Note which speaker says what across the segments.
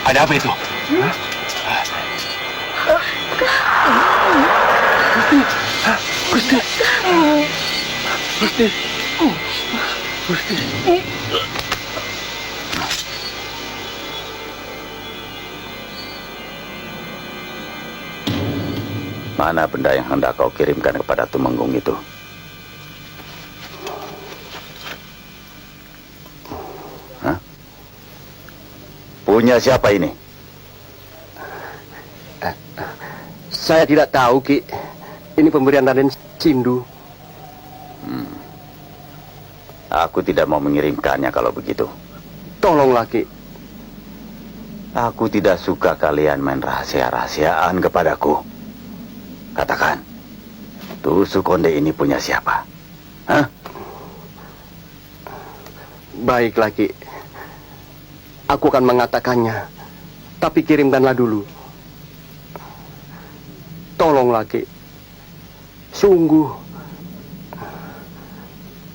Speaker 1: Ada apa itu? Gusti. Gusti. Gusti.
Speaker 2: Mana benda yang hendak kau kirimkan kepada Tumenggung itu? Hah? Punya siapa ini?
Speaker 3: Saya tidak tahu, Ki. Ini pemberian Raden Sindu.
Speaker 2: Aku tidak mau mengirimkannya kalau begitu.
Speaker 3: Tolonglah, Ki.
Speaker 2: Aku tidak suka kalian main rahasia-rahasiaan kepadaku. Katakan, tusuk konde ini punya siapa? Hah?
Speaker 3: Baiklah, Ki. Aku akan mengatakannya. Tapi kirimkanlah dulu. Tolonglah, Ki. Sungguh.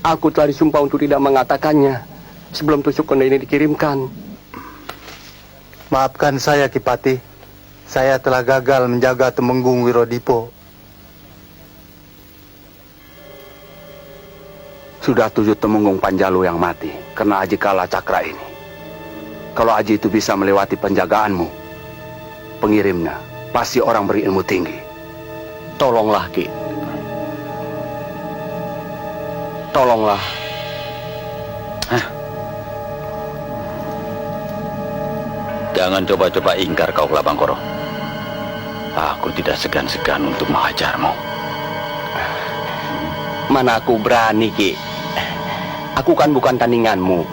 Speaker 3: Aku telah disumpah untuk tidak mengatakannya sebelum tusuk konde ini dikirimkan.
Speaker 4: Maafkan saya, Kipati. Saya telah gagal menjaga Tumenggung Wirodipo.
Speaker 5: Sudah 7 Tumenggung Panjalu yang mati karena Aji Kala Cakra ini. Kalau Aji itu bisa melewati penjagaanmu, pengirimnya pasti orang berilmu tinggi.
Speaker 3: Tolonglah, Ki. Tolonglah.
Speaker 2: Jangan coba-coba ingkar kau, Kelabangkoro. Aku tidak segan-segan untuk menghajarmu.
Speaker 3: Mana aku berani, Ki. Aku kan bukan tandinganmu.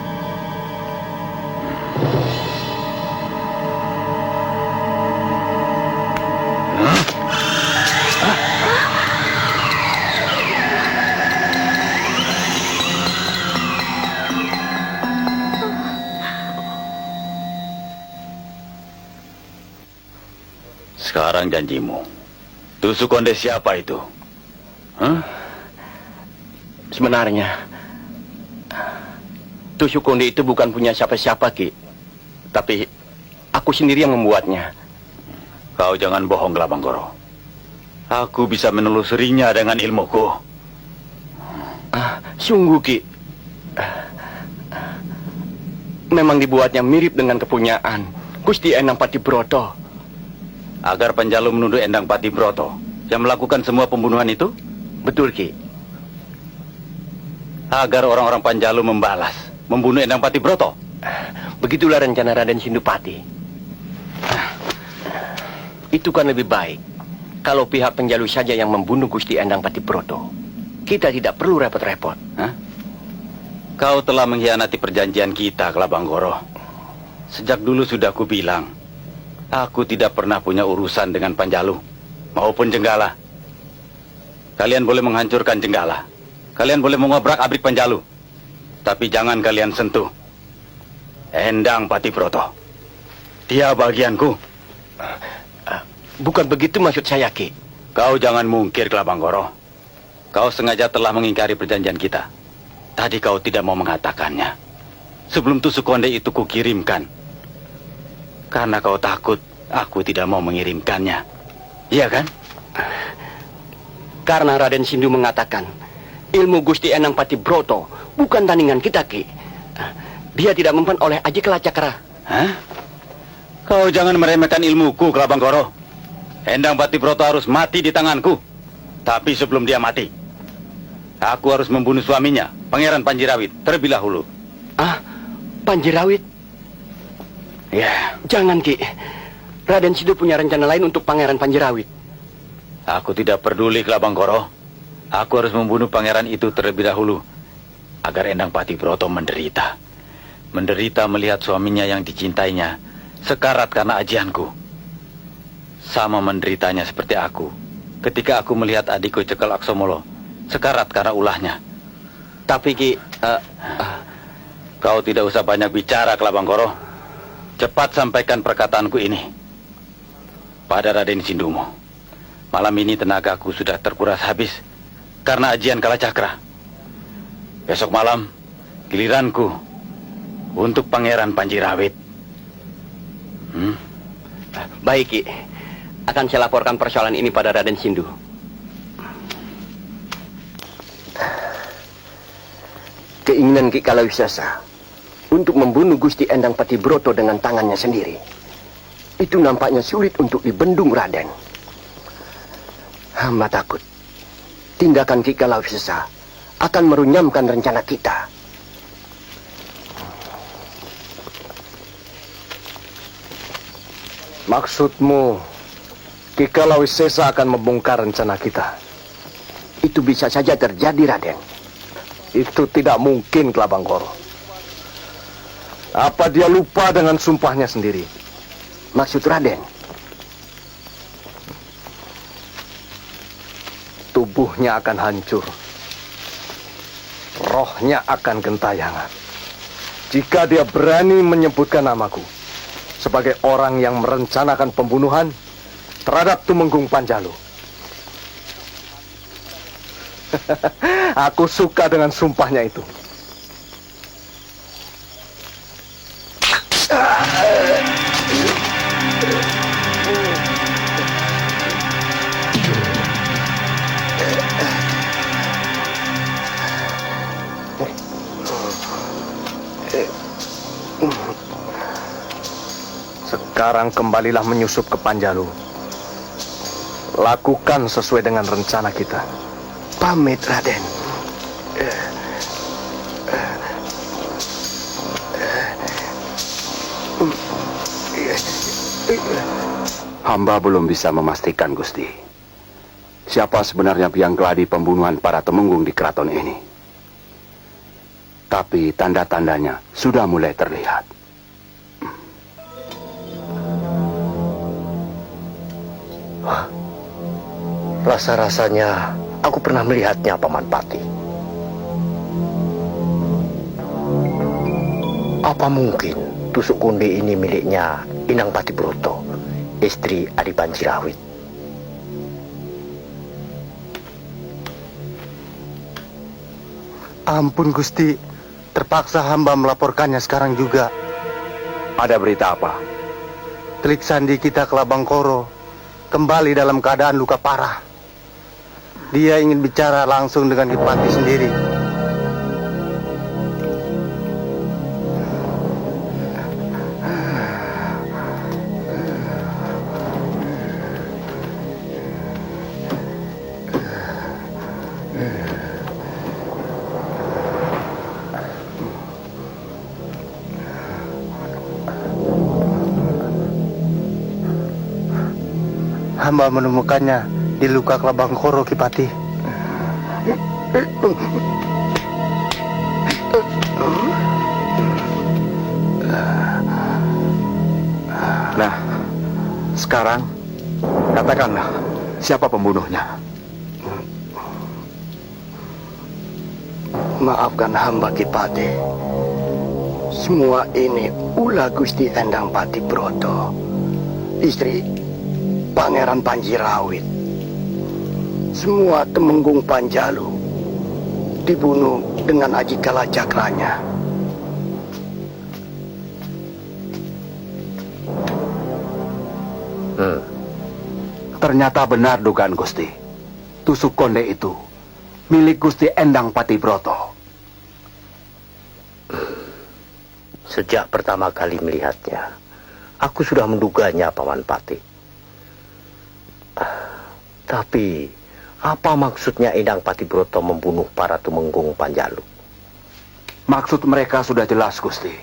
Speaker 2: Sekarang janjimu. Tusuk konde siapa itu? Hah?
Speaker 3: Sebenarnya, tusuk konde itu bukan punya siapa-siapa, Ki. Tapi aku sendiri yang membuatnya.
Speaker 2: Kau jangan bohong, Kelabangkoro. Aku bisa menelusurinya dengan ilmuku.
Speaker 3: Sungguh, Ki. Memang dibuatnya mirip dengan kepunyaan Gusti Endang Patibroto.
Speaker 2: Agar Panjalu menuduh Endang Patibroto yang melakukan semua pembunuhan itu?
Speaker 3: Betul, Ki.
Speaker 2: Agar orang-orang Panjalu membalas, membunuh Endang Patibroto.
Speaker 3: Begitulah rencana Raden Sindupati. Itu kan lebih baik kalau pihak Panjalu saja yang membunuh Gusti Endang Patibroto. Kita tidak perlu repot-repot.
Speaker 2: Hah? Kau telah mengkhianati perjanjian kita, Kelabangkoro. Sejak dulu sudah kubilang, aku tidak pernah punya urusan dengan Panjalu maupun Jenggala. Kalian boleh menghancurkan Jenggala. Kalian boleh mengobrak-abrik Panjalu. Tapi jangan kalian sentuh Endang Patibroto. Dia bagianku.
Speaker 3: Bukan begitu maksud saya, Ki.
Speaker 2: Kau jangan mungkir, Klabanggoro. Kau sengaja telah mengingkari perjanjian kita. Tadi kau tidak mau mengatakannya. Sebelum tusuk konde itu kukirimkan. Karena kau takut aku tidak mau mengirimkannya. Iya kan?
Speaker 3: Karena Raden Sindu mengatakan ilmu Gusti Enang Patibroto bukan tandingan kita, Ki. Dia tidak mempan oleh Aji Kalacakra.
Speaker 2: Hah? Kau jangan meremehkan ilmuku, Klabanggoro. Endang Patibroto harus mati di tanganku. Tapi sebelum dia mati, aku harus membunuh suaminya, Pangeran Panjirawit, terlebih dahulu.
Speaker 3: Panjirawit?
Speaker 2: Ya,
Speaker 3: Jangan, Ki. Raden Sindu punya rencana lain untuk Pangeran Panjirawit.
Speaker 2: aku tidak peduli, Klabanggoro. Aku harus membunuh pangeran itu terlebih dahulu, agar Endang Patibroto menderita. Menderita melihat suaminya yang dicintainya sekarat karena ajianku. Sama menderitanya seperti aku ketika aku melihat adikku Cekel Aksomolo sekarat karena ulahnya.
Speaker 3: Tapi, Ki,
Speaker 2: Kau tidak usah banyak bicara, Klabanggoro. Cepat sampaikan perkataanku ini pada Raden Sindumo. Malam ini tenagaku sudah terkuras habis karena ajian Kalacakra. Besok malam giliranku untuk Pangeran Panjirawit.
Speaker 3: baik, Ki. Akan saya laporkan persoalan ini pada Raden Sindu. Keinginan Ki Kalawisesa untuk membunuh Gusti Endang Patibroto dengan tangannya sendiri, itu nampaknya sulit untuk dibendung, Raden. Hamba takut tindakan Ki Kalawisesa akan merunyamkan rencana kita.
Speaker 6: Maksudmu, Ki Kalawisesa akan membongkar rencana kita?
Speaker 3: Itu bisa saja terjadi, Raden.
Speaker 6: Itu tidak mungkin, Klabanggoro. Apa dia lupa dengan sumpahnya sendiri?
Speaker 3: Maksud Raden?
Speaker 6: Tubuhnya akan hancur. Rohnya akan gentayangan. Jika dia berani menyebutkan namaku sebagai orang yang merencanakan pembunuhan terhadap Tumenggung Panjalu. Aku suka dengan sumpahnya itu. Sekarang kembalilah menyusup ke Panjalu. Lakukan sesuai dengan rencana kita.
Speaker 3: Pamit, Raden.
Speaker 5: Hamba belum bisa memastikan, Gusti. Siapa sebenarnya biang gladi pembunuhan para temenggung di keraton ini. Tapi tanda-tandanya sudah mulai terlihat.
Speaker 3: Rasa-rasanya aku pernah melihatnya, Paman Pati. Apa mungkin tusuk konde ini miliknya Inang Patibroto, istri Adi Panjirawit?
Speaker 4: Ampun Gusti, terpaksa hamba melaporkannya sekarang juga.
Speaker 5: Ada berita apa?
Speaker 4: Telik Sandi kita Klabanggoro kembali dalam keadaan luka parah. Dia ingin bicara langsung dengan Kipati sendiri. Hamba menemukannya di luka Klabanggoro, Kipati.
Speaker 5: Nah, sekarang katakanlah siapa pembunuhnya?
Speaker 3: Maafkan hamba, Kipati. Semua ini ulah Gusti Endang Patibroto, istri Pangeran Panjirawit. Semua Temenggung Panjalu dibunuh dengan aji kalacakranya.
Speaker 5: Ternyata benar dugaan Gusti. Tusuk konde itu milik Gusti Endang Patibroto.
Speaker 3: Sejak pertama kali melihatnya, aku sudah menduganya, Paman Pati. Tapi, apa maksudnya Endang Patibroto membunuh para Tumenggung Panjalu?
Speaker 5: Maksud mereka sudah jelas, Gusti.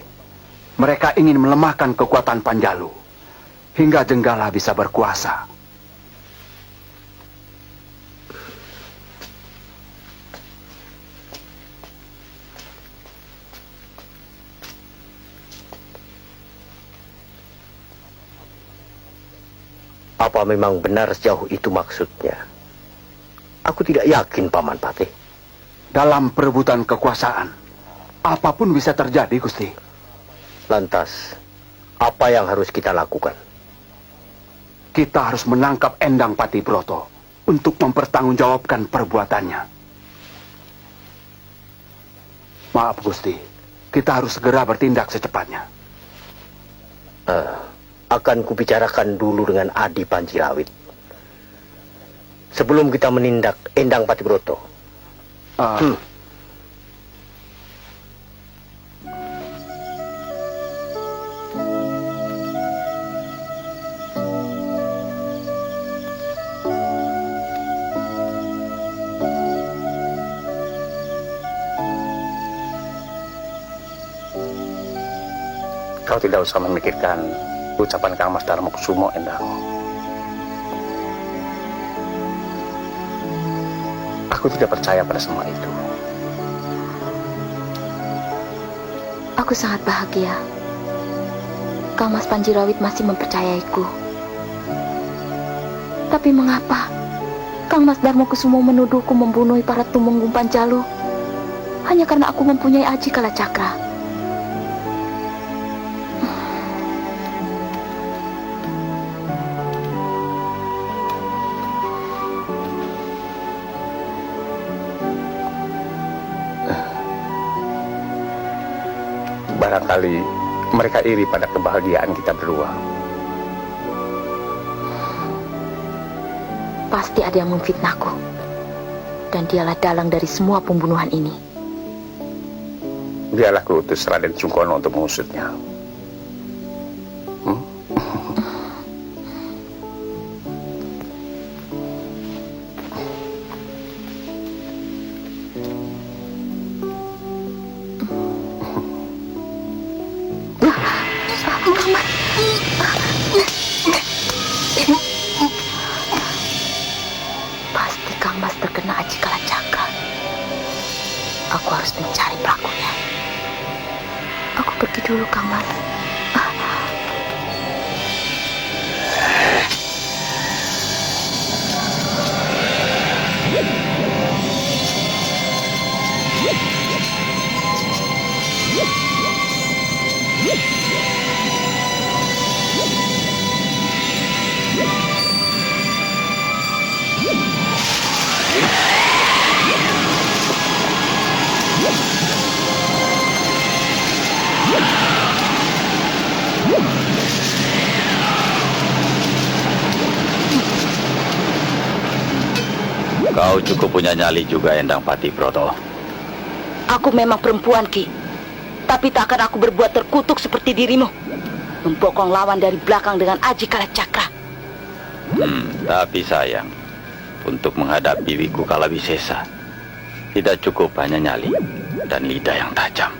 Speaker 5: Mereka ingin melemahkan kekuatan Panjalu, hingga Jenggala bisa berkuasa.
Speaker 3: Apa memang benar sejauh itu maksudnya? Aku tidak yakin, Paman Pati.
Speaker 5: Dalam perebutan kekuasaan, apapun bisa terjadi, Gusti.
Speaker 3: Lantas, apa yang harus kita lakukan?
Speaker 5: Kita harus menangkap Endang Patibroto untuk mempertanggungjawabkan perbuatannya. Maaf, Gusti. Kita harus segera bertindak secepatnya.
Speaker 3: Akan kubicarakan dulu dengan Adi Panjirawit sebelum kita menindak Endang Patibroto.
Speaker 2: Kau tidak usah memikirkan ucapan Kang Mas Darmokusumo, Endang. Aku tidak percaya pada semua itu.
Speaker 7: Aku sangat bahagia. Kang Mas Panjirawit masih mempercayaiku. Tapi mengapa Kang Mas Darmokusumo menuduhku membunuh para Tumenggung Panjalu hanya karena aku mempunyai aji kalacakra?
Speaker 2: Barangkali mereka iri pada kebahagiaan kita berdua.
Speaker 7: Pasti ada yang memfitnahku. Dan dialah dalang dari semua pembunuhan ini.
Speaker 2: Biarlah kuutus Raden Sungkono untuk mengusutnya.
Speaker 7: Pasti Kang Mas terkena aji kalacakra. Aku harus mencari pelakunya. Aku pergi dulu, Kang Mas.
Speaker 2: Kau cukup punya nyali juga, Endang Patibroto.
Speaker 7: Aku memang perempuan, Ki. Tapi tak akan aku berbuat terkutuk seperti dirimu. Membokong lawan dari belakang dengan aji kalacakra.
Speaker 2: Tapi sayang, untuk menghadapi Wiku Kalawisesa, tidak cukup hanya nyali dan lidah yang tajam.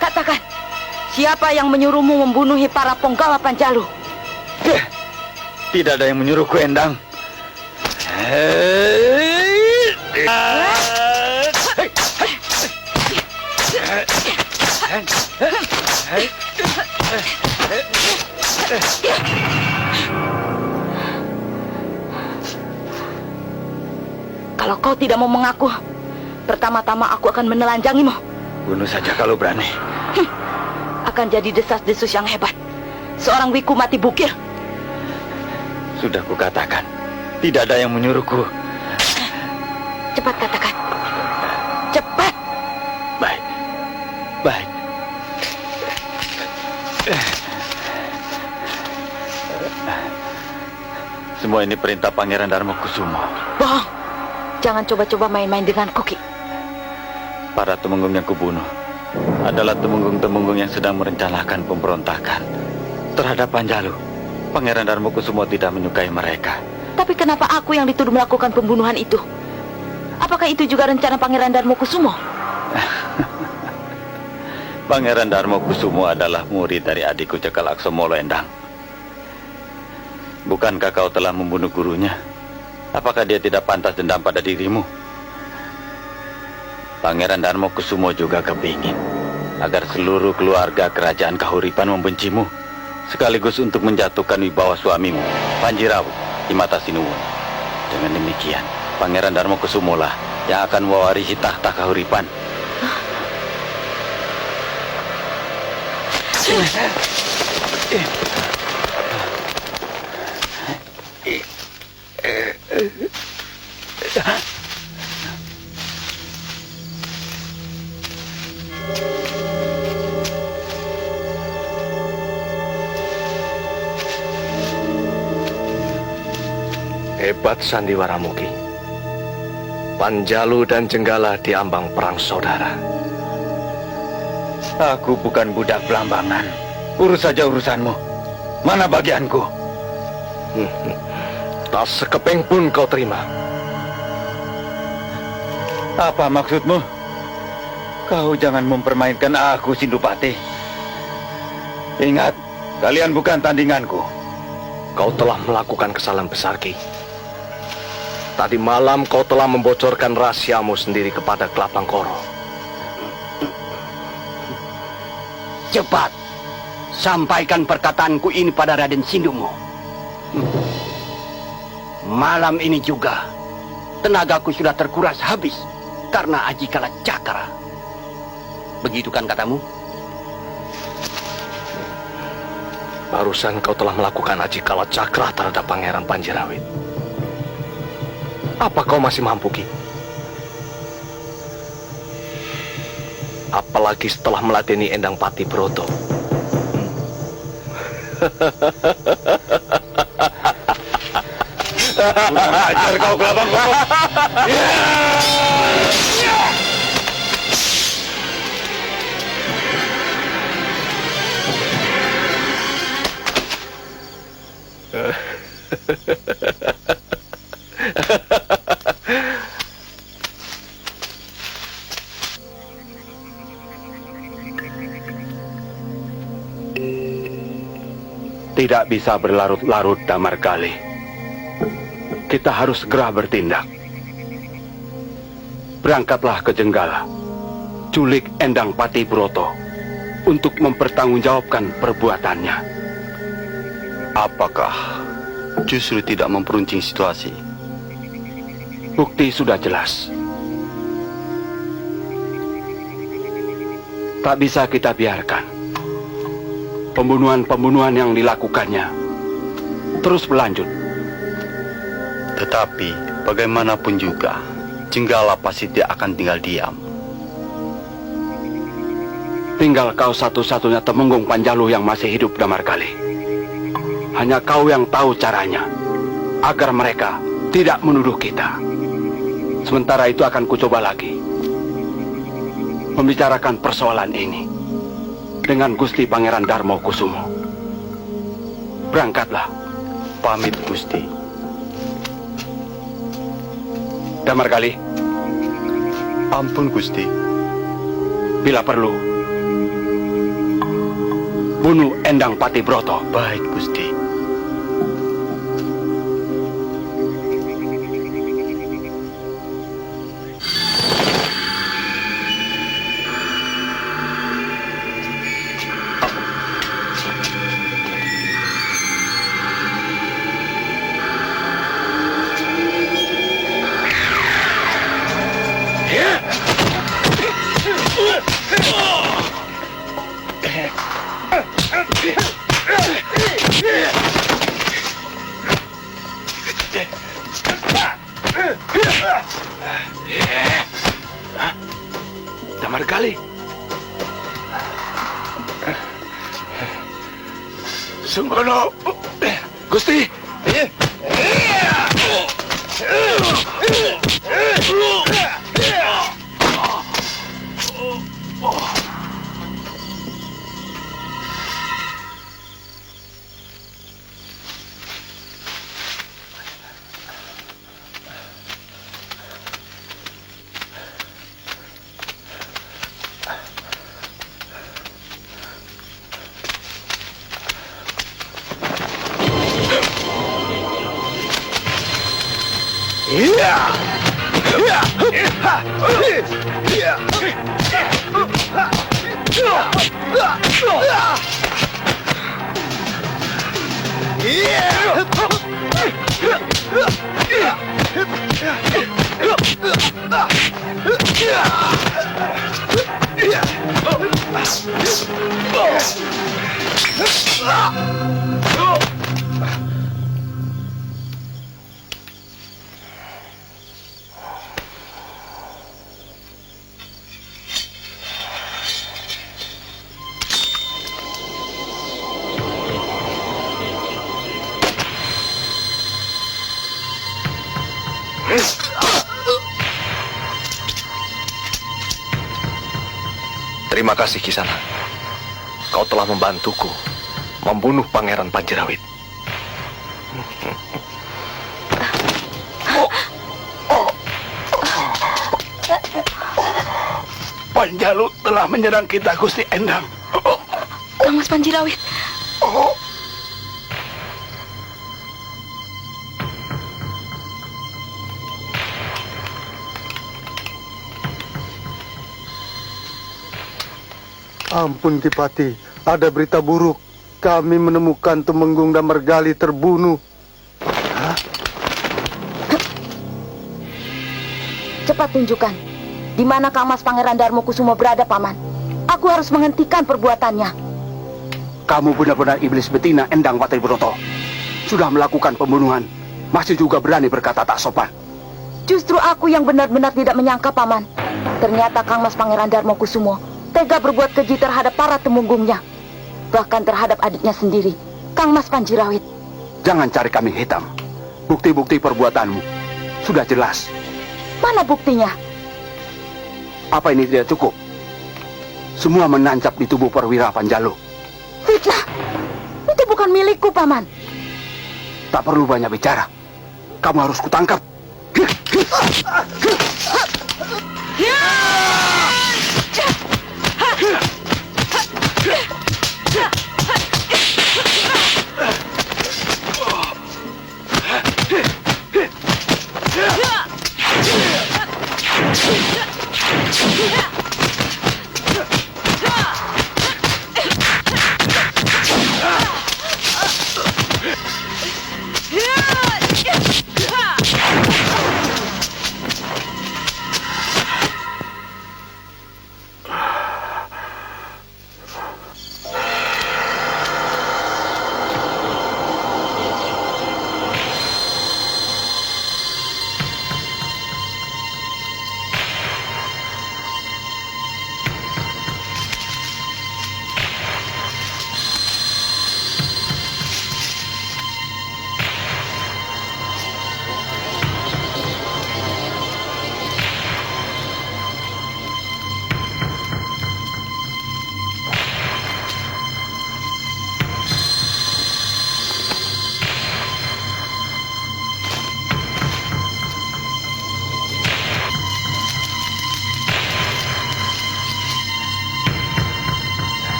Speaker 7: Katakan, siapa yang menyuruhmu membunuh para penggawa Panjalu?
Speaker 2: Tidak ada yang menyuruhku, Endang.
Speaker 7: Kalau kau tidak mau mengaku, pertama-tama aku akan menelanjangimu.
Speaker 2: Bunuh saja kalau berani.
Speaker 7: Akan jadi desas-desus yang hebat. Seorang Wiku mati bukir.
Speaker 2: Sudah kukatakan, tidak ada yang menyuruhku.
Speaker 7: Cepat katakan. Cepat.
Speaker 2: Baik, baik. Semua ini perintah Pangeran Darmokusumo.
Speaker 7: Bohong. Jangan coba-coba main-main denganku, Ki.
Speaker 2: Para temenggung yang kubunuh adalah temenggung-temenggung yang sedang merencanakan pemberontakan terhadap Panjalu. Pangeran Darmokusumo tidak menyukai mereka.
Speaker 7: Tapi kenapa aku yang dituduh melakukan pembunuhan itu? Apakah itu juga rencana Pangeran Darmokusumo?
Speaker 2: Pangeran Darmokusumo adalah murid dari adikku Cekalakso Molo Endang. Bukankah kau telah membunuh gurunya? Apakah dia tidak pantas dendam pada dirimu? Pangeran Darmokusumo juga kepingin agar seluruh keluarga kerajaan Kahuripan membencimu, sekaligus untuk menjatuhkan wibawa suamimu, Panjirawu, di mata Sinuwun. Dengan demikian, Pangeran Darmokusumo lah yang akan mewarisi tahta Kahuripan.
Speaker 6: Hebat sandiwaramu, Ki. Panjalu dan Jenggala diambang perang saudara.
Speaker 2: Aku bukan budak belambangan. Urus saja urusanmu. Mana bagianku?
Speaker 6: Tak sekeping pun kau terima.
Speaker 2: Apa maksudmu? Kau jangan mempermainkan aku, Sindupati. Ingat, kalian bukan tandinganku.
Speaker 6: Kau telah melakukan kesalahan besar, Ki. Tadi malam kau telah membocorkan rahasiamu sendiri kepada Kelabangkoro.
Speaker 3: Cepat, sampaikan perkataanku ini pada Raden Sindumo. Malam ini juga, tenagaku sudah terkuras habis karena Aji Kalacakra. Begitu kan katamu?
Speaker 6: Barusan kau telah melakukan Aji Kalacakra terhadap Pangeran Panjarawit. Apa kau masih mampu, Ki? Apalagi setelah meladeni Endang Pati Broto.
Speaker 2: Ajar kau, Kelabangkoro.
Speaker 5: Tidak bisa berlarut-larut, Damargali. Kita harus segera bertindak. Berangkatlah ke Jenggala, culik Endang Pati Broto untuk mempertanggungjawabkan perbuatannya.
Speaker 8: Apakah justru tidak memperuncing situasi?
Speaker 5: Bukti sudah jelas. Tak bisa kita biarkan pembunuhan-pembunuhan yang dilakukannya terus berlanjut.
Speaker 8: Tetapi bagaimanapun juga, Jenggala pasti tidak akan tinggal diam.
Speaker 5: Tinggal kau satu-satunya temenggung Panjalu yang masih hidup, Damargali. Hanya kau yang tahu caranya agar mereka tidak menuduh kita. Sementara itu akan kucoba lagi membicarakan persoalan ini dengan Gusti Pangeran Darmokusumo. Berangkatlah.
Speaker 8: Pamit, Gusti.
Speaker 5: Damargali.
Speaker 8: Ampun, Gusti.
Speaker 5: Bila perlu, bunuh Endang Pati Broto.
Speaker 8: Baik, Gusti.
Speaker 5: Damargali. Sungkono. Gusti.
Speaker 6: Terima kasih Kisana. Kau telah membantuku membunuh Pangeran Panjirawit.
Speaker 5: Panjalu telah menyerang kita, Gusti Endang.
Speaker 7: Kang Mas Panjirawit.
Speaker 4: Ampun Kipati, ada berita buruk. Kami menemukan Tumenggung Damargali terbunuh.
Speaker 7: Cepat tunjukkan di mana Kang Mas Pangeran Darmokusumo berada, Paman. Aku harus menghentikan perbuatannya.
Speaker 5: Kamu benar-benar iblis betina, Endang Patibroto. Sudah melakukan pembunuhan, masih juga berani berkata tak sopan.
Speaker 7: Justru aku yang benar-benar tidak menyangka, Paman. Ternyata Kang Mas Pangeran Darmokusumo tega berbuat keji terhadap para temunggungnya. Bahkan terhadap adiknya sendiri, Kang Mas Panjirawit.
Speaker 5: Jangan cari kambing hitam. Bukti-bukti perbuatanmu sudah jelas.
Speaker 7: Mana buktinya?
Speaker 5: Apa ini tidak cukup? Semua menancap di tubuh perwira Panjalu.
Speaker 7: Fitnah! Itu bukan milikku, Paman.
Speaker 5: Tak perlu banyak bicara. Kamu harus kutangkap.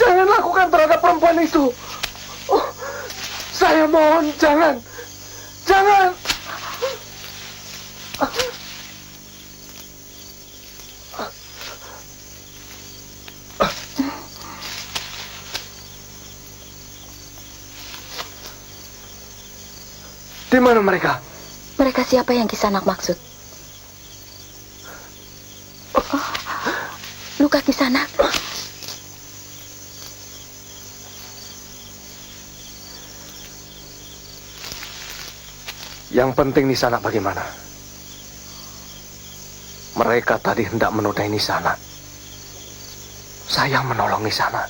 Speaker 6: Jangan lakukan terhadap perempuan itu. Oh, saya mohon, jangan. Di mana mereka?
Speaker 7: Mereka siapa yang Kisanak maksud? Oh, luka Kisanak.
Speaker 6: Yang penting Nisana bagaimana? Mereka tadi hendak menodai Nisana. Saya menolong Nisana.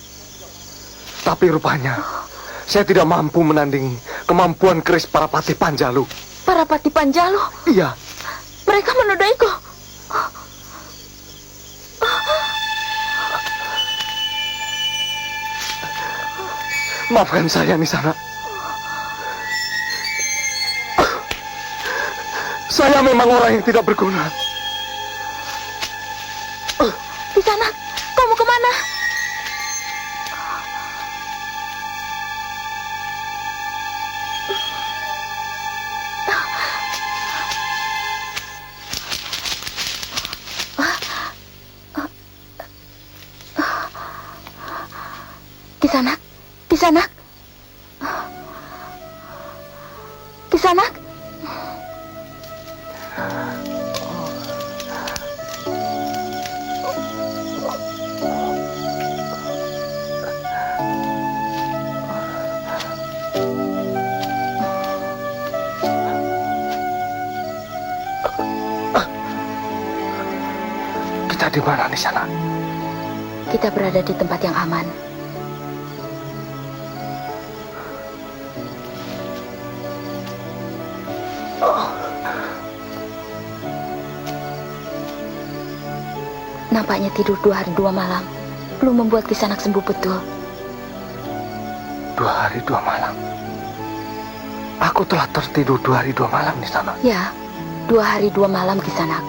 Speaker 6: Tapi rupanya saya tidak mampu menandingi kemampuan keris Parapati Panjalu.
Speaker 7: Parapati Panjalu?
Speaker 6: Iya.
Speaker 7: Mereka menodaiku.
Speaker 6: Maafkan saya Nisana. Saya memang orang yang tidak berguna.
Speaker 7: Kisanak, kau mau kemana? Kisanak, Kisanak, Kisanak.
Speaker 6: Kita di mana Nisana?
Speaker 7: Kita berada di tempat yang aman. Nampaknya tidur 2 hari 2 malam belum membuat Kisanak sembuh betul.
Speaker 6: 2 hari 2 malam. Aku telah tertidur 2 hari 2 malam Nisana.
Speaker 7: Ya, 2 hari 2 malam Kisanak.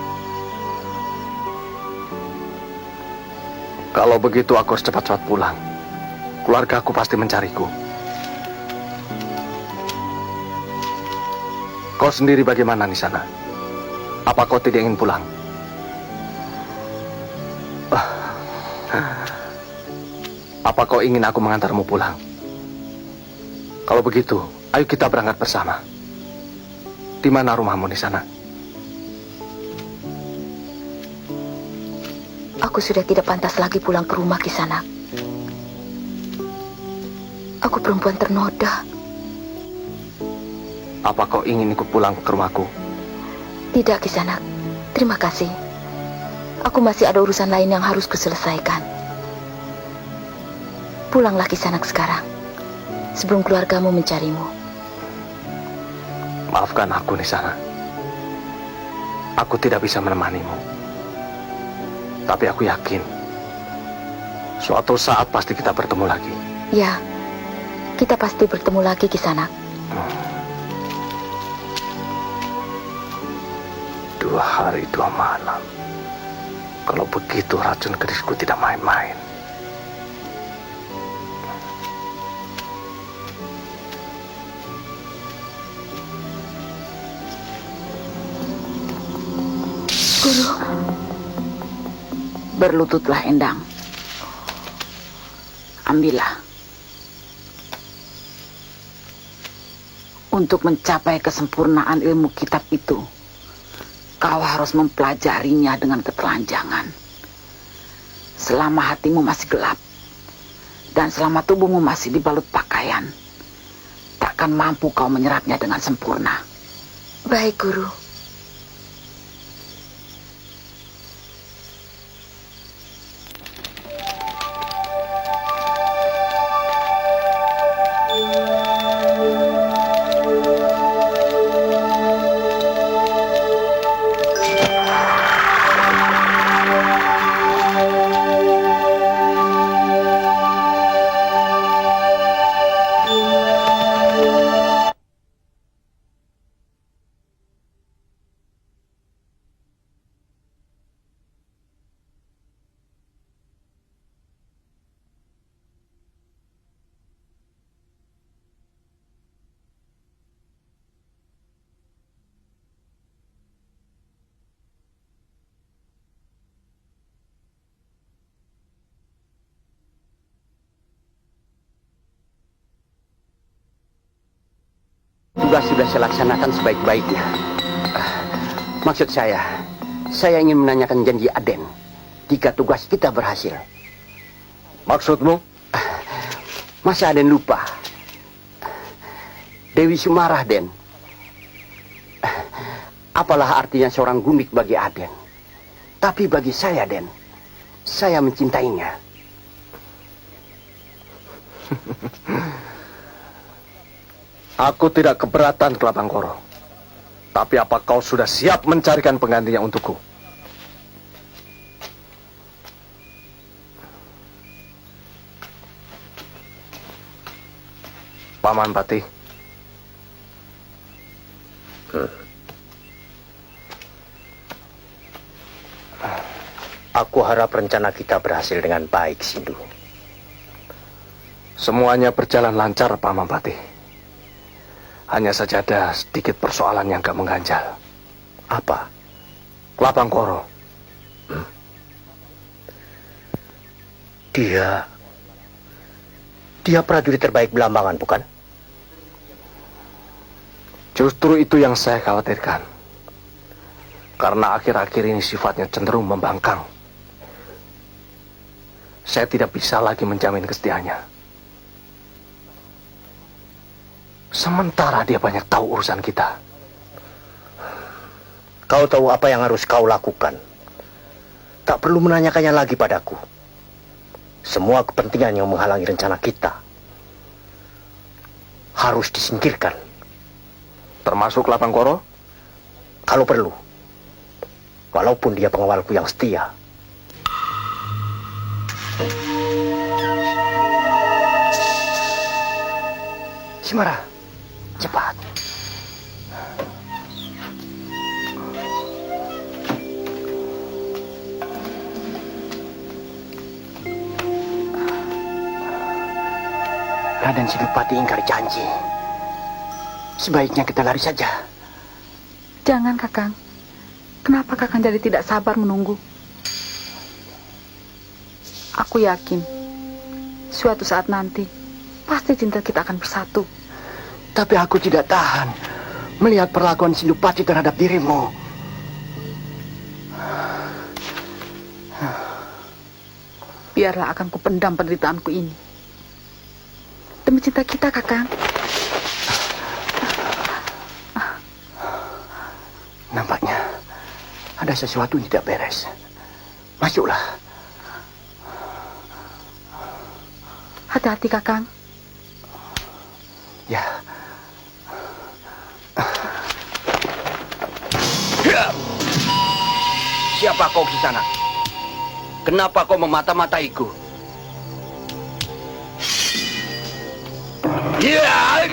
Speaker 6: Kalau begitu aku harus cepat-cepat pulang. Keluarga aku pasti mencariku. Kau sendiri bagaimana Nisana? Apa kau tidak ingin pulang? Apa kau ingin aku mengantarmu pulang? Kalau begitu, ayo kita berangkat bersama. Di mana rumahmu Nisana?
Speaker 7: Aku sudah tidak pantas lagi pulang ke rumah Kisanak. Aku perempuan ternoda.
Speaker 6: Apa kau ingin ikut pulang ke rumahku?
Speaker 7: Tidak Kisanak, terima kasih. Aku masih ada urusan lain yang harus kuselesaikan. Pulanglah Kisanak sekarang, sebelum keluargamu mencarimu.
Speaker 6: Maafkan aku Nisana. Aku tidak bisa menemanimu. Tapi aku yakin suatu saat pasti kita bertemu lagi.
Speaker 7: Ya, kita pasti bertemu lagi Kisanak.
Speaker 6: 2 hari 2 malam. Kalau begitu racun kerisku tidak main-main.
Speaker 9: Guru, berlututlah Endang. Ambillah. Untuk mencapai kesempurnaan ilmu kitab itu, kau harus mempelajarinya dengan ketelanjangan. Selama hatimu masih gelap, dan selama tubuhmu masih dibalut pakaian, takkan mampu kau menyerapnya dengan sempurna.
Speaker 7: Baik, Guru.
Speaker 3: Tugas sudah saya laksanakan sebaik-baiknya. Maksud saya ingin menanyakan janji Aden jika tugas kita berhasil.
Speaker 6: Maksudmu?
Speaker 3: Masa Aden lupa? Dewi Sumarah, Den. Apalah artinya seorang gundik bagi Aden? Tapi bagi saya, Den, saya mencintainya.
Speaker 6: Aku tidak keberatan, Kelabangkoro. Tapi apa kau sudah siap mencarikan penggantinya untukku? Paman Pati.
Speaker 3: Aku harap rencana kita berhasil dengan baik, Sindu.
Speaker 6: Semuanya berjalan lancar, Paman Pati. Hanya saja ada sedikit persoalan yang gak mengganjal.
Speaker 3: Apa?
Speaker 6: Kelabangkoro.
Speaker 3: Dia prajurit terbaik Belambangan, bukan?
Speaker 6: Justru itu yang saya khawatirkan. Karena akhir-akhir ini sifatnya cenderung membangkang. Saya tidak bisa lagi menjamin kesetiaannya. Sementara dia banyak tahu urusan kita.
Speaker 3: Kau tahu apa yang harus kau lakukan. Tak perlu menanyakannya lagi padaku. Semua kepentingan yang menghalangi rencana kita harus disingkirkan.
Speaker 6: Termasuk Kelabangkoro?
Speaker 3: Kalau perlu. Walaupun dia pengawalku yang setia. Simara, cepat. Raden Sidupati ingkar janji. Sebaiknya kita lari saja.
Speaker 9: Jangan, Kakang. Kenapa Kakang jadi tidak sabar menunggu? Aku yakin suatu saat nanti pasti cinta kita akan bersatu.
Speaker 3: Tapi aku tidak tahan melihat perlakuan Sindupati terhadap dirimu.
Speaker 9: Biarlah akan kupendam penderitaanku ini. Demi cinta kita, Kakang.
Speaker 3: Nampaknya ada sesuatu yang tidak beres. Masuklah.
Speaker 9: Hati-hati, Kakang.
Speaker 3: Ya. Siapa kau di sana? Kenapa kau memata-mataiku? Ya.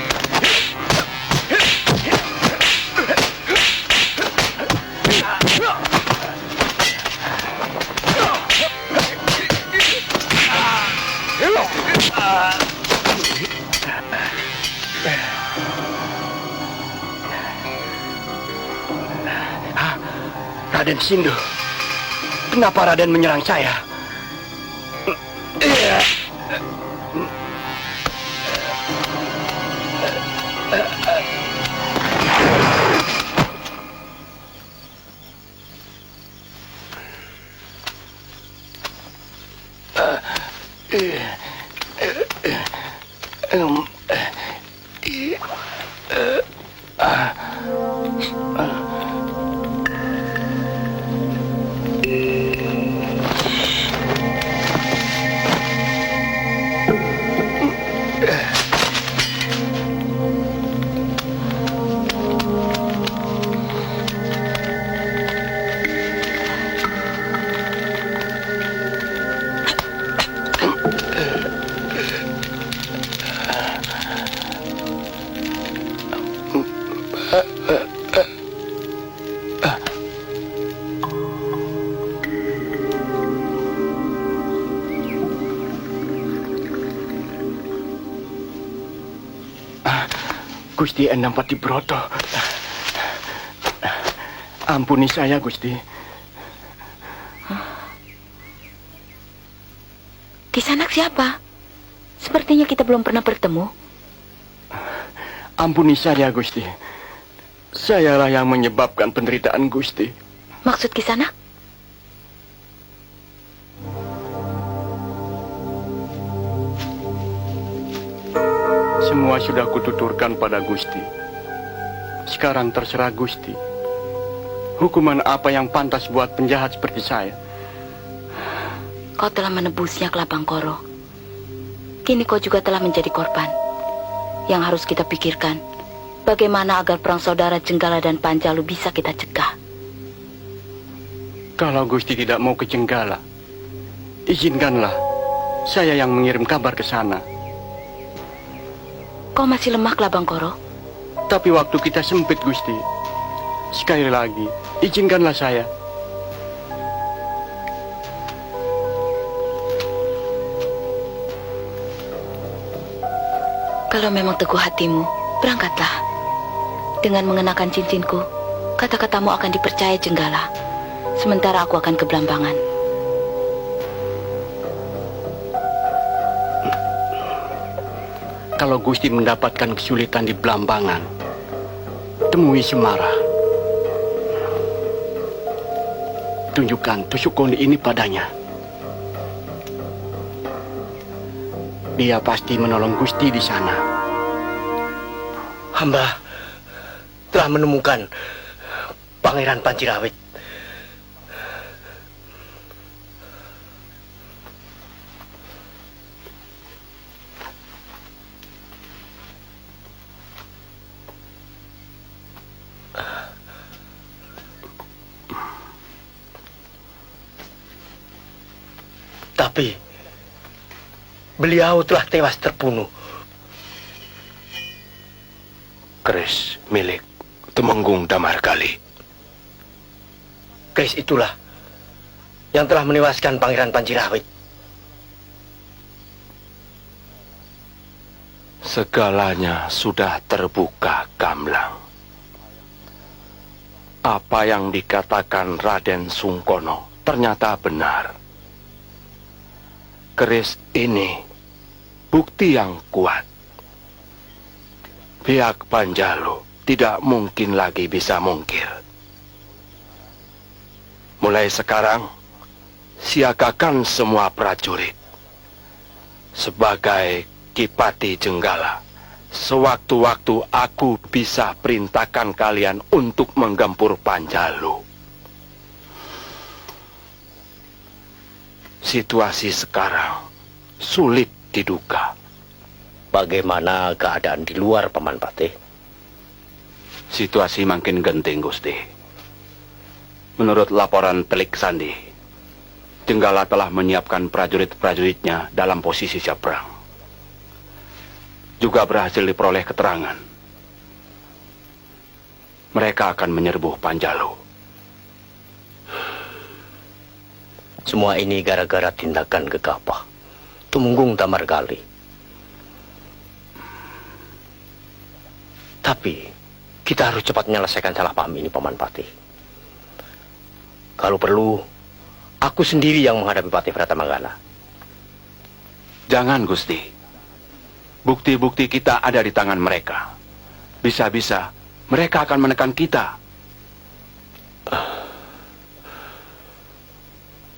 Speaker 3: Raden Sindu, kenapa Raden menyerang saya? Gusti Endang Patibroto. Ampuni saya, Gusti.
Speaker 7: Kisanak siapa? Sepertinya kita belum pernah bertemu.
Speaker 5: Ampuni saya, Gusti. Sayalah yang menyebabkan penderitaan Gusti.
Speaker 7: Maksud Kisanak?
Speaker 5: Semua sudah kututurkan pada Gusti. Sekarang terserah Gusti. Hukuman apa yang pantas buat penjahat seperti saya?
Speaker 7: Kau telah menebusnya, Kelabangkoro. Kini kau juga telah menjadi korban. Yang harus kita pikirkan, bagaimana agar perang saudara Jenggala dan Panjalu bisa kita cegah.
Speaker 5: Kalau Gusti tidak mau ke Jenggala, izinkanlah saya yang mengirim kabar ke sana.
Speaker 7: Kau masih lemah, Kelabangkoro.
Speaker 5: Tapi waktu kita sempit, Gusti. Sekali lagi, izinkanlah saya.
Speaker 7: Kalau memang teguh hatimu, berangkatlah. Dengan mengenakan cincinku, kata-katamu akan dipercaya Jenggala. Sementara aku akan ke Blambangan.
Speaker 5: Kalau Gusti mendapatkan kesulitan di Blambangan, temui Semara. Tunjukkan tusuk konde ini padanya. Dia pasti menolong Gusti di sana.
Speaker 3: Hamba telah menemukan Pangeran Panjirawit. Tapi beliau telah tewas terbunuh.
Speaker 8: Keris milik Temenggung Damargali.
Speaker 3: Keris itulah yang telah menewaskan Pangeran Panjirawit.
Speaker 8: Segalanya sudah terbuka gamblang. Apa yang dikatakan Raden Sungkono ternyata benar. Keris ini bukti yang kuat. Pihak Panjalu tidak mungkin lagi bisa mungkir. Mulai sekarang, siagakan semua prajurit. Sebagai Kipati Jenggala, sewaktu-waktu aku bisa perintahkan kalian untuk menggempur Panjalu. Situasi sekarang sulit diduga.
Speaker 3: Bagaimana keadaan di luar, Paman Patih?
Speaker 2: Situasi makin genting, Gusti. Menurut laporan Telik Sandi, Jenggala telah menyiapkan prajurit-prajuritnya dalam posisi siap perang. Juga berhasil diperoleh keterangan. Mereka akan menyerbu Panjalu.
Speaker 3: Semua ini gara-gara tindakan gegabah Temenggung Damargali. Tapi kita harus cepat menyelesaikan salah paham ini, Paman Patih. Kalau perlu, aku sendiri yang menghadapi Patih Pratamanggala.
Speaker 2: Jangan, Gusti. Bukti-bukti kita ada di tangan mereka. Bisa-bisa mereka akan menekan kita.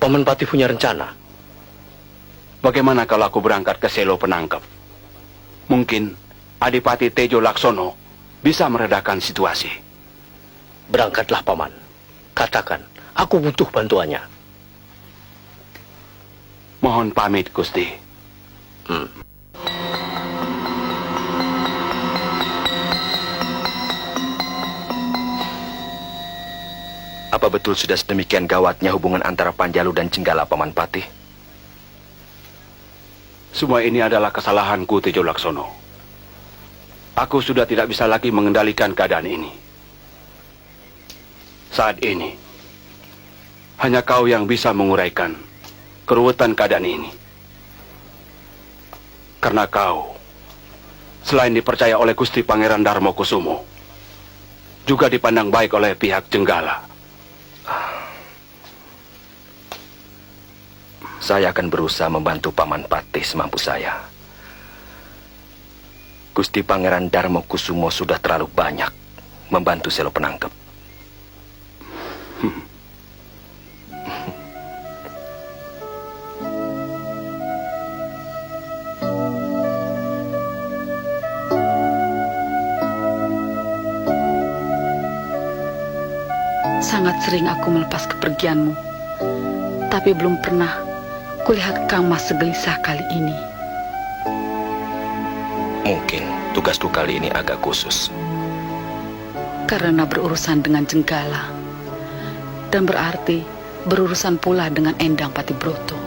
Speaker 3: Paman Patih punya rencana.
Speaker 2: Bagaimana kalau aku berangkat ke Selo Penangkep? Mungkin Adipati Tejo Laksono bisa meredakan situasi.
Speaker 3: Berangkatlah, Paman. Katakan, aku butuh bantuannya.
Speaker 2: Mohon pamit, Gusti.
Speaker 8: Apa betul sudah sedemikian gawatnya hubungan antara Panjalu dan Jenggala, Paman Patih?
Speaker 2: Semua ini adalah kesalahanku, Tejo Laksono. Aku sudah tidak bisa lagi mengendalikan keadaan ini. Saat ini, hanya kau yang bisa menguraikan keruwetan keadaan ini. Karena kau, selain dipercaya oleh Gusti Pangeran Darmokusumo, juga dipandang baik oleh pihak Jenggala.
Speaker 8: Saya akan berusaha membantu Paman Patih semampu saya. Gusti Pangeran Darmo Kusumo sudah terlalu banyak membantu Selo Penangkep.
Speaker 9: Sangat sering aku melepas kepergianmu, tapi belum pernah kulihat Kang Mas segelisah kali ini.
Speaker 8: Mungkin tugasku kali ini agak khusus.
Speaker 9: Karena berurusan dengan Jenggala, dan berarti berurusan pula dengan Endang Patibroto.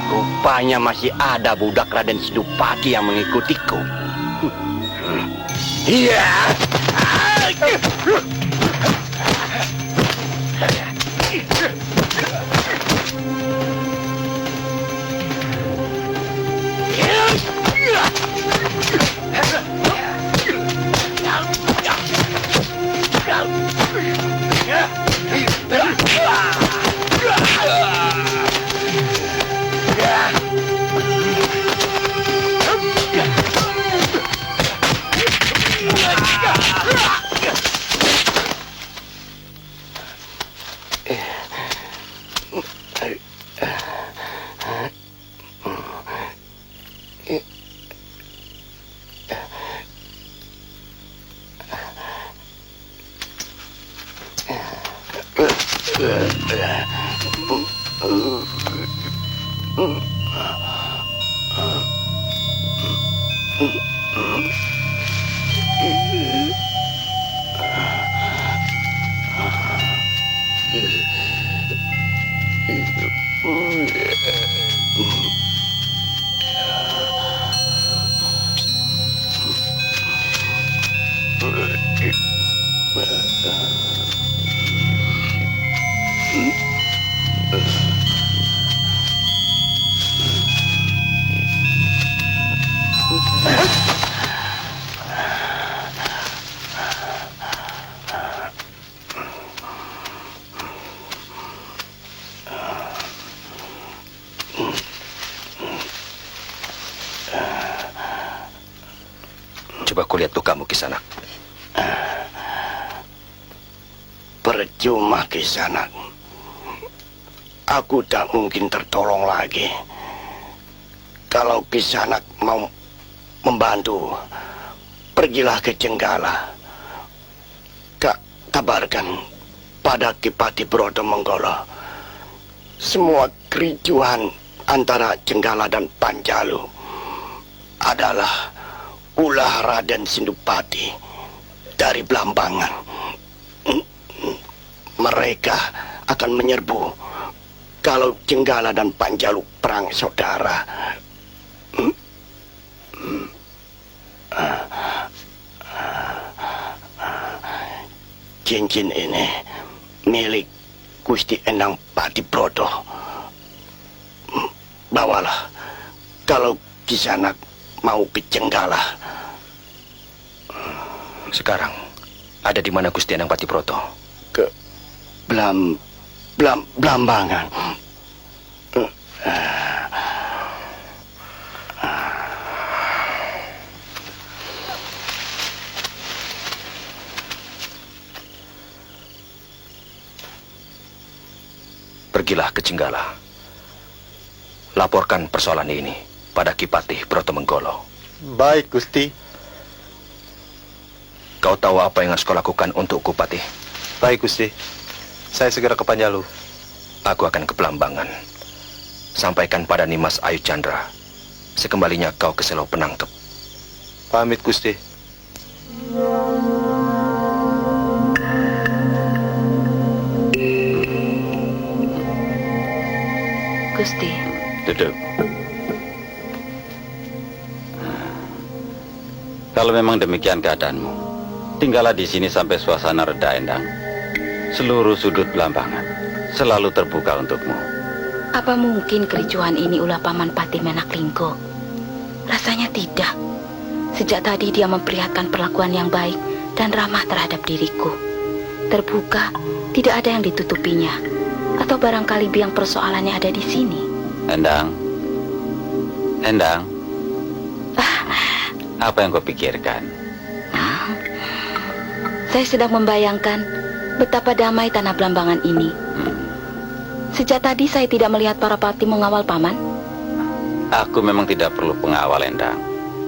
Speaker 2: Rupanya masih ada budak Raden Sidupati yang mengikutiku. Iya.
Speaker 8: Coba kulihat lukamu, Kisanak.
Speaker 3: Percuma, Kisanak. Aku tak mungkin tertolong lagi. Kalau Kisanak mau membantu, pergilah ke Jenggala. Kabarkan pada Ki Patibroto Menggolo. Semua kericuhan antara Jenggala dan Panjalu adalah ulah Raden Sindupati dari Blambangan. Mereka akan menyerbu kalau Jenggala dan Panjalu perang saudara. Cincin ini milik Gusti Endang Patibroto. Bawalah kalau Kisanak mau ke Jenggala.
Speaker 8: Sekarang ada di mana Gusti Endang Patibroto?
Speaker 3: Ke Blambangan.
Speaker 8: Pergilah ke Jenggala. Laporkan persoalan ini pada Ki Patibroto Menggolo.
Speaker 4: Baik, Gusti.
Speaker 8: Kau tahu apa yang harus kau lakukan untukku, Patih?
Speaker 4: Baik, Gusti. Saya segera ke Panjalu.
Speaker 8: Aku akan ke Blambangan. Sampaikan pada Nimas Ayu Chandra sekembalinya kau ke Selo Penangkep.
Speaker 4: Pamit, Gusti.
Speaker 7: Gusti.
Speaker 2: Duduk. Kalau memang demikian keadaanmu, Tinggallah di sini sampai suasana reda, Endang. Seluruh sudut Belambangan selalu terbuka untukmu.
Speaker 7: Apa mungkin kericuhan ini ulah Paman Patih Menaklingko? Rasanya tidak. Sejak tadi dia memperlihatkan perlakuan yang baik dan ramah terhadap diriku. Terbuka, tidak ada yang ditutupinya. Atau barangkali biang persoalannya ada di sini.
Speaker 2: Endang. Endang. Apa yang kau pikirkan?
Speaker 7: Saya sedang membayangkan betapa damai tanah Belambangan ini. Sejak tadi saya tidak melihat para patih mengawal Paman.
Speaker 2: Aku memang tidak perlu pengawal, Endang.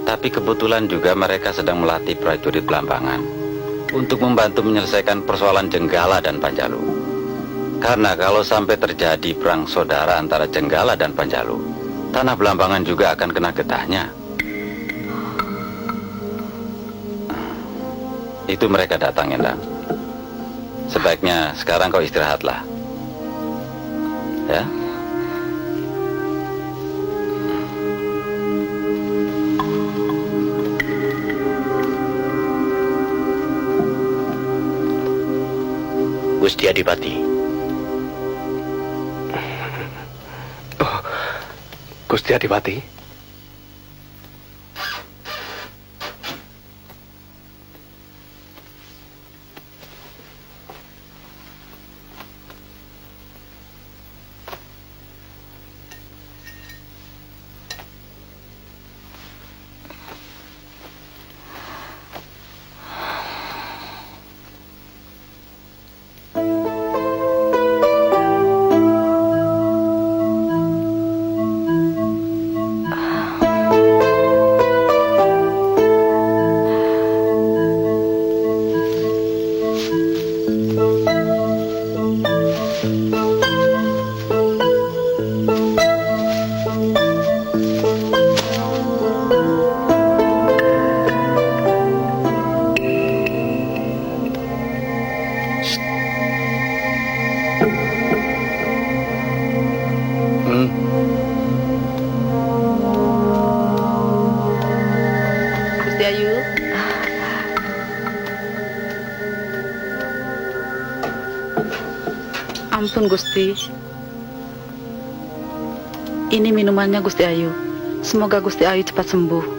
Speaker 2: Tapi kebetulan juga mereka sedang melatih prajurit Belambangan untuk membantu menyelesaikan persoalan Jenggala dan Panjalu. Karena kalau sampai terjadi perang saudara antara Jenggala dan Panjalu, tanah Belambangan juga akan kena getahnya. Itu mereka datang, Endang. Sebaiknya sekarang kau istirahatlah. Ya?
Speaker 8: Gusti Adipati.
Speaker 6: Oh, Gusti Adipati.
Speaker 9: Gusti Ayu. Ampun Gusti. Ini minumannya Gusti Ayu. Semoga Gusti Ayu cepat sembuh.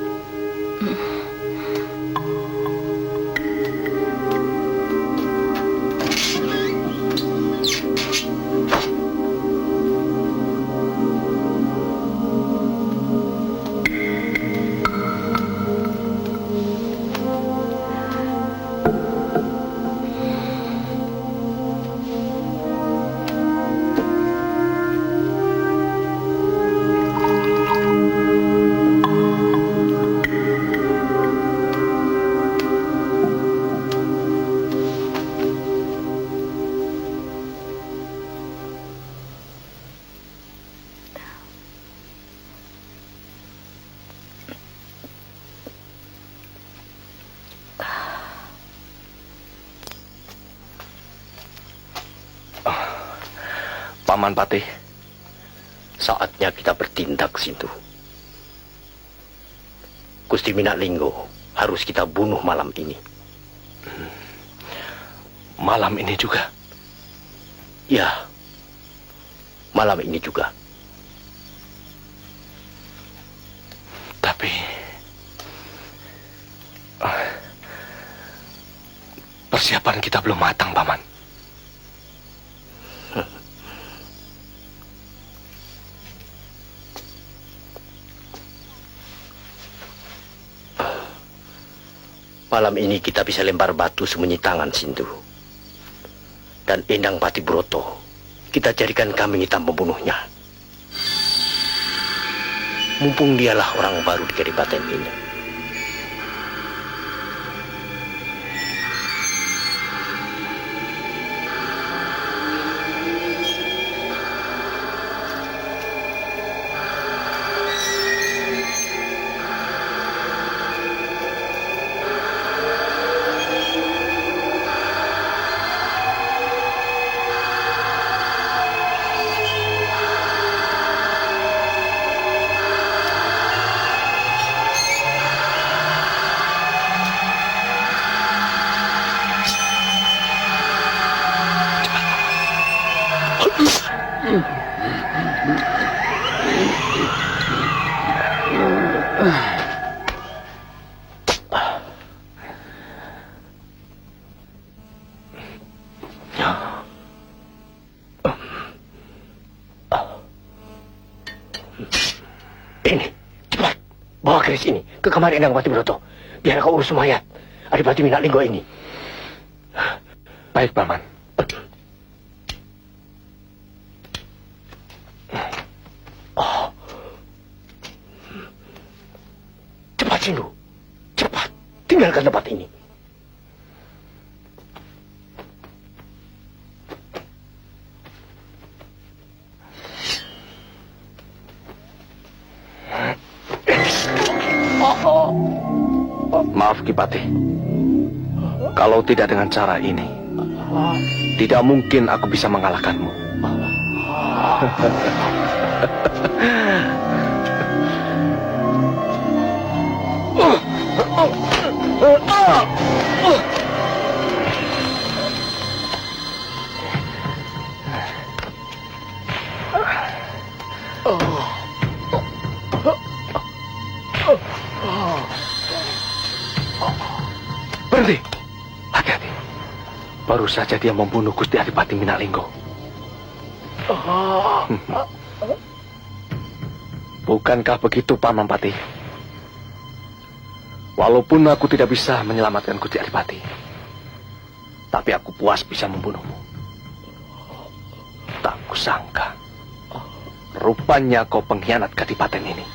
Speaker 8: Paman Patih, saatnya kita bertindak, Sintu. Gusti Minaklinggo harus kita bunuh malam ini.
Speaker 6: Malam ini juga?
Speaker 8: Ya, malam ini juga.
Speaker 6: Tapi persiapan kita belum matang, Paman.
Speaker 8: Malam ini kita bisa lempar batu sembunyi tangan, Sintu. Dan Endang Patibroto, kita carikan kambing hitam pembunuhnya. Mumpung dialah orang baru di kadipaten ini. Ini, cepat. Bawa keris ini ke kamar Endang Patibroto. Biar kau urus mayat Adipati Minatlinggo ini.
Speaker 6: Baik, Paman.
Speaker 8: Oh. Cepat, Sindu. Cepat. Tinggalkan tempat ini.
Speaker 6: Maaf, Kipati. Kalau tidak dengan cara ini, tidak mungkin aku bisa mengalahkanmu. Berhenti. Hati-hati. Baru saja dia membunuh Gusti Adipati Minatlinggo. Bukankah begitu, Paman Pati? Walaupun aku tidak bisa menyelamatkan Gusti Adipati, tapi aku puas bisa membunuhmu. Tak kusangka, rupanya kau pengkhianat kadipaten ini.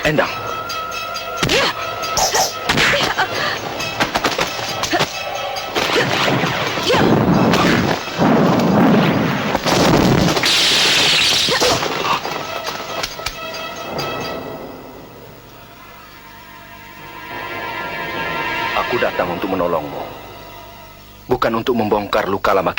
Speaker 8: Endang. Aku datang untuk menolongmu. Bukan untuk membongkar luka lama.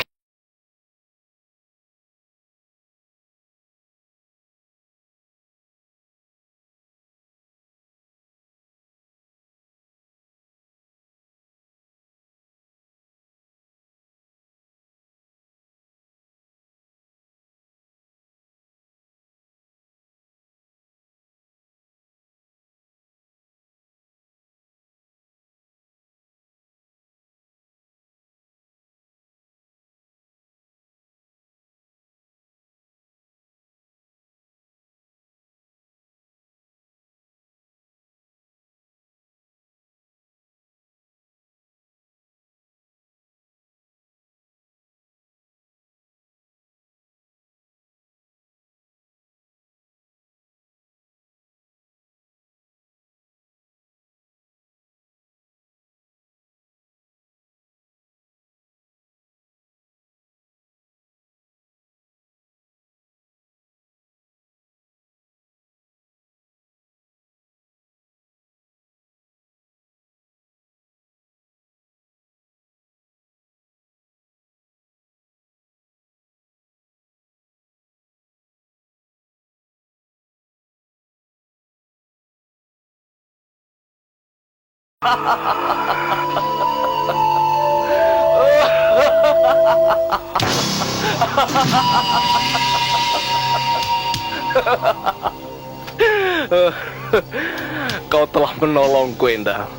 Speaker 6: Kau telah menolongku, Endang.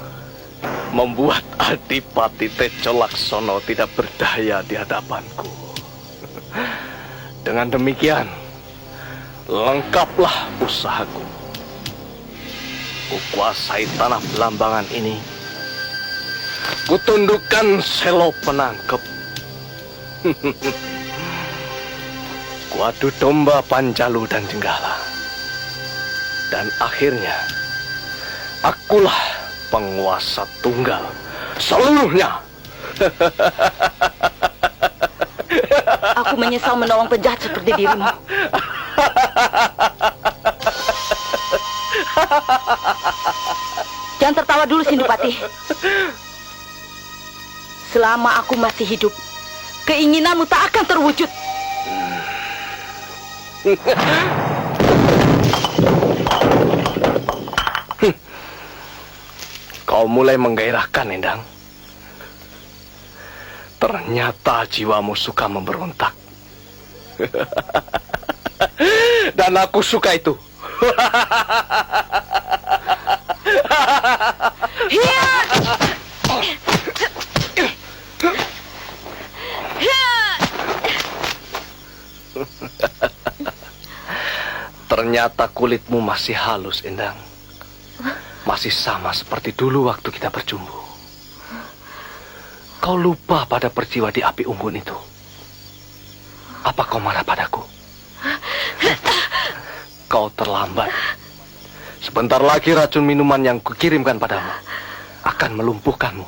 Speaker 6: Membuat Adipati Tejo Laksono tidak berdaya di hadapanku. Dengan demikian, lengkaplah usahaku. Kukuasai tanah Belambangan ini. Kutundukkan Selo Penangkep. Kuadu domba Panjalu dan Jenggala. Dan akhirnya, akulah penguasa tunggal seluruhnya.
Speaker 7: Aku menyesal menolong penjahat seperti dirimu. Jangan tertawa dulu, Sindupati. Selama aku masih hidup, keinginanmu tak akan terwujud.
Speaker 6: Kau mulai menggairahkan, Endang. Ternyata jiwamu suka memberontak. Dan aku suka itu. Ternyata kulitmu masih halus, Endang. Masih sama seperti dulu waktu kita berjumpa. Kau lupa pada peristiwa di api unggun itu. Apa kau marah padaku? Kau terlambat. Sebentar lagi racun minuman yang kukirimkan padamu akan melumpuhkanmu.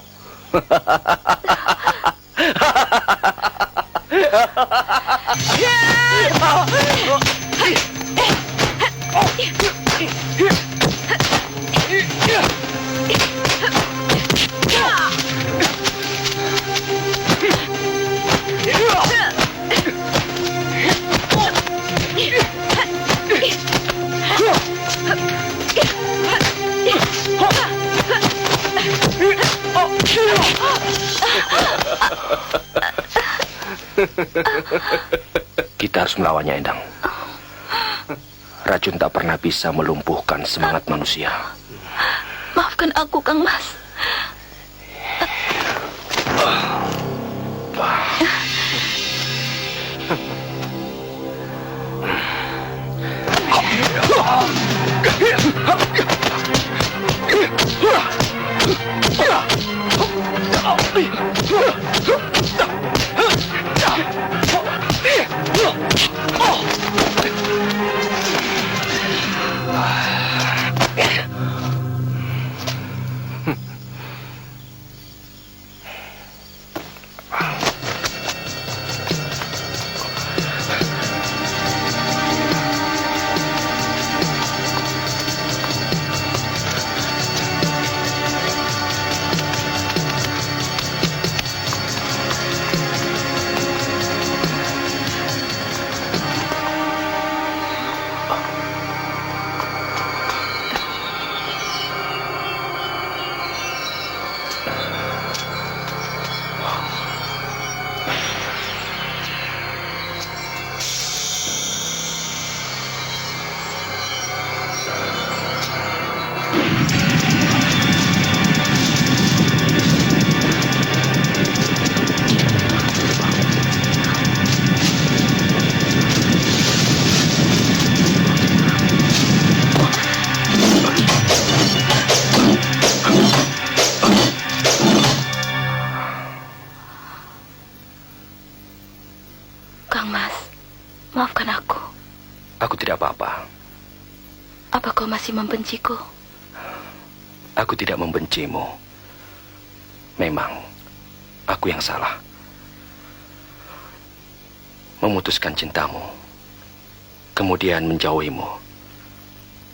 Speaker 8: Kita harus melawannya, Endang. Racun tak pernah bisa melumpuhkan semangat manusia.
Speaker 7: Maafkan aku, Kang Mas. Maafkan aku.
Speaker 8: Aku tidak apa-apa.
Speaker 7: Apa kau masih membenciku?
Speaker 8: Aku tidak membencimu. Memang, aku yang salah. Memutuskan cintamu, kemudian menjauhimu.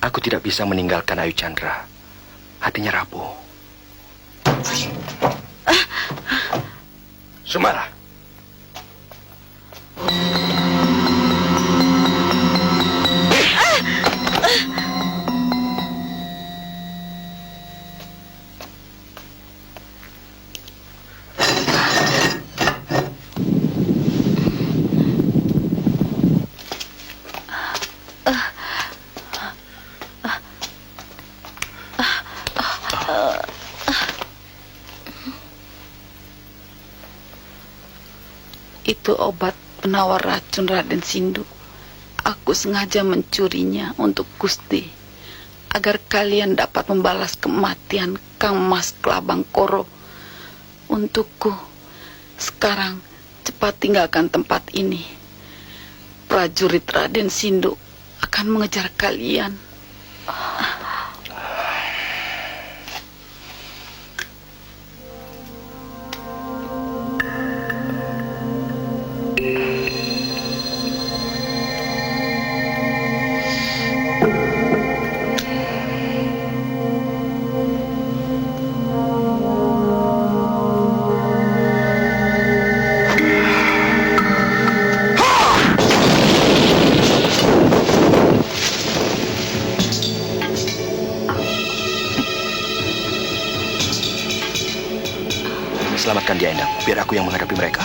Speaker 8: Aku tidak bisa meninggalkan Ayu Chandra. Hatinya rapuh. Sumara.
Speaker 9: Itu obat penawar racun Raden Sindu. Aku sengaja mencurinya untuk Gusti, agar kalian dapat membalas kematian Kang Mas Klabangkoro untukku. Sekarang cepat tinggalkan tempat ini. Prajurit Raden Sindu akan mengejar kalian. Selamatkan dia, Endang. Biar aku yang menghadapi mereka.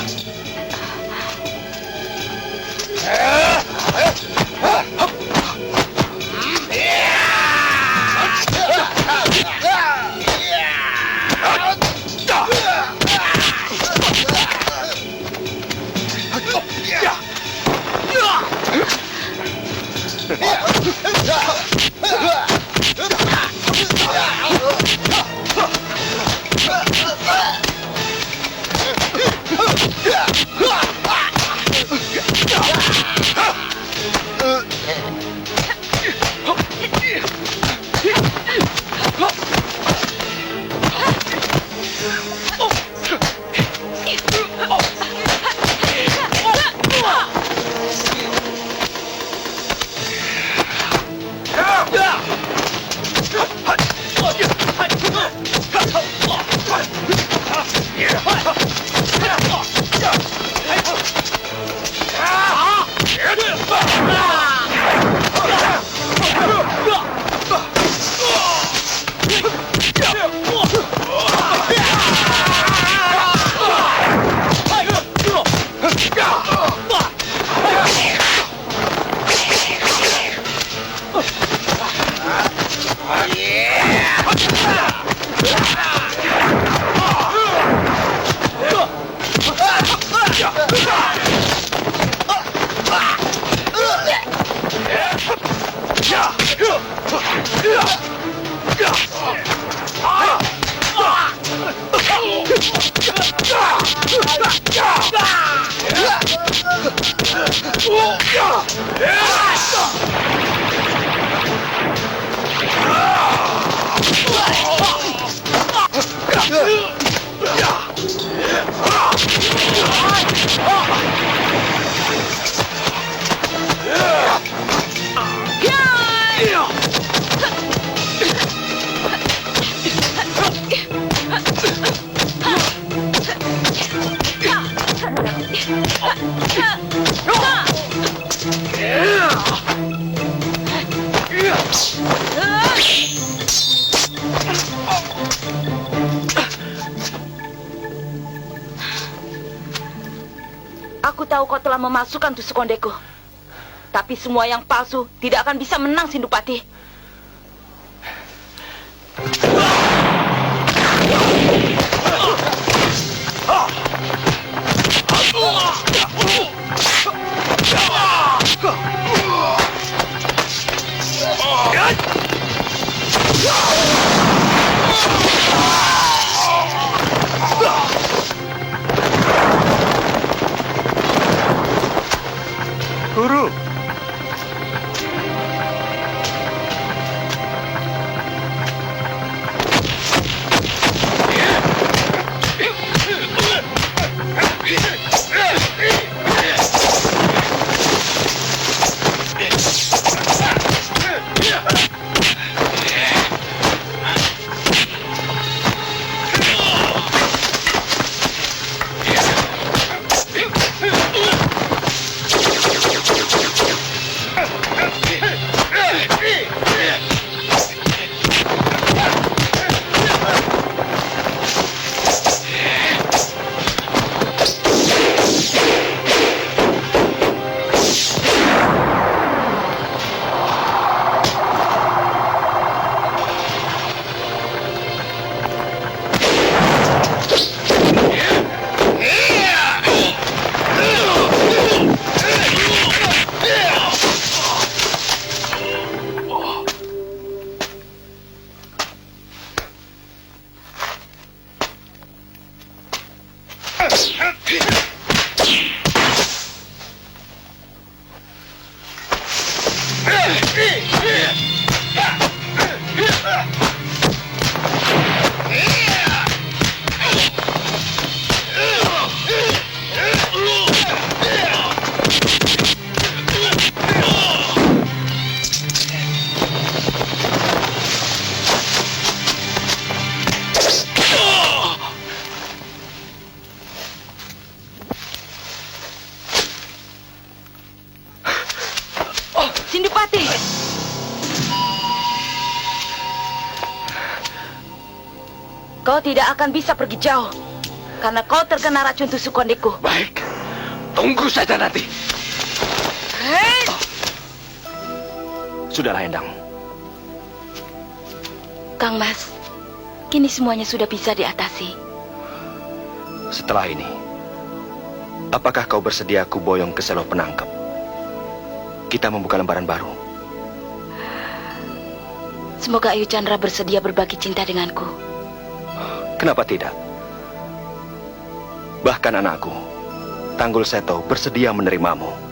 Speaker 7: Aku tahu kau telah memasukkan tusuk kondeku. Tapi semua yang palsu tidak akan bisa menang, Sindupati.
Speaker 4: Guru.
Speaker 7: Sindupati. Kau tidak akan bisa pergi jauh karena kau terkena racun tusuk kondeku.
Speaker 5: Baik, tunggu saja nanti.
Speaker 7: Hei!
Speaker 8: Sudahlah, Endang.
Speaker 7: Kang Mas, kini semuanya sudah bisa diatasi.
Speaker 8: Setelah ini, apakah kau bersedia aku boyong ke selo penangkap? Kita membuka lembaran baru.
Speaker 7: Semoga Ayu Chandra bersedia berbagi cinta denganku.
Speaker 8: Kenapa tidak? Bahkan anakku, Tanggul Seto bersedia menerimamu.